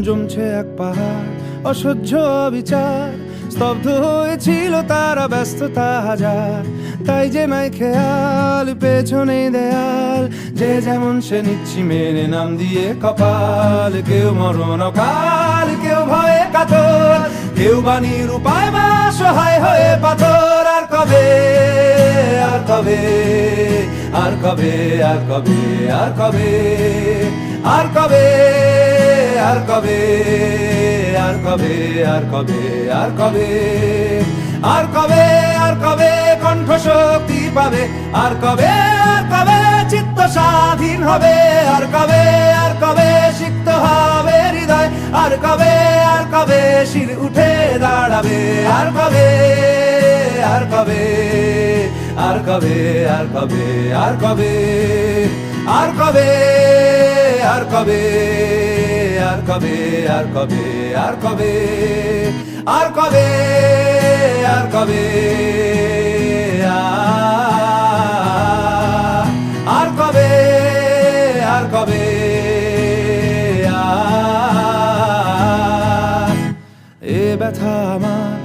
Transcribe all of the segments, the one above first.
জমছে এক পাহাড় অসহ্য বিচার, স্তব্ধ হয়েছিল তারা ব্যস্ততা হাজার। তাই যে নাই খেয়াল পেছনে দেয়াল, যে যেমন সে নিচ্ছি মেনে নাম দিয়ে কপাল। কেউ মরণ কাল, কেউ ভয়ে কাতর, কেউ বাণীর উপায় বা সহায় হয়ে পাথর। আর কবে, আর কবে, আর কবে, আর কবে, আর কবে, আর কবে, আর কবে, আর কবে, আর কবে, আর কবে, আর কবে, আর কবে কণ্ঠ শক্তি পাবে? আর কবে, আর কবে চিত্ত স্বাধীন হবে? আর কবে, আর কবে সিক্ত হবে হৃদয়? আর কবে, আর কবে শির উঠে দাঁড়াবে? আর কবে, আর কবে, আর কবে, আর কবে, আর কবে, আর কবে, আর কবে, আর কবে, আর কবে, আর কবে, আর কবে, আর কবে, আর কবে, আর কবে, এ ব্যথা আমার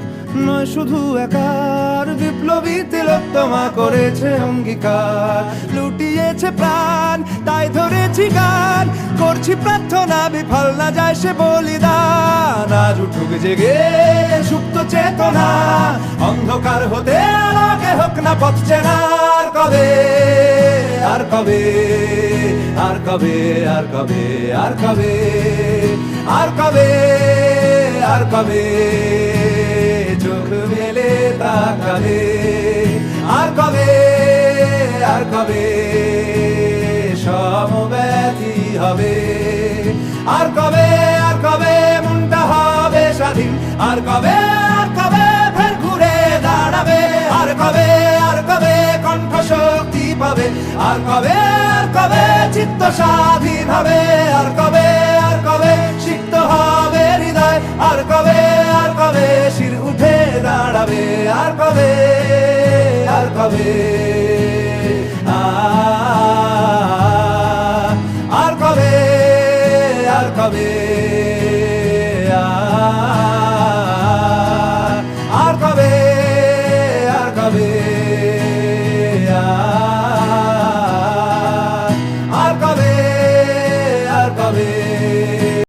নয় শুধু একার, বিপ্লবী তিলোত্তমা করেছে অঙ্গীকার। লুটিয়েছে প্রাণ তাই ধরেছি গান, করছি প্রার্থনা বিফল না যায় সে বলিদান। আজ উঠুক জেগে সুপ্ত চেতনা, অন্ধকার হতে আলোকে হোক না পথ চেনা। আর কবে, আর কবে, আর কবে, আর কবে, আর কবে, আর কবে, আর কবে চোখ মেলে তাকাবে? আর কবে, আর কবে সমব্যথী হবে? আর কবে, আর কবে মনটা হবে স্বাধীন? আর কবে, আর কবে ফের ঘুরে দাঁড়াবে? আর কবে, আর কবে কণ্ঠ শক্তি পাবে? আর কবে, আর কবে চিত্ত স্বাধীন হবে? আর কবে, আর কবে সিক্ত হবে হৃদয়? আর কবে,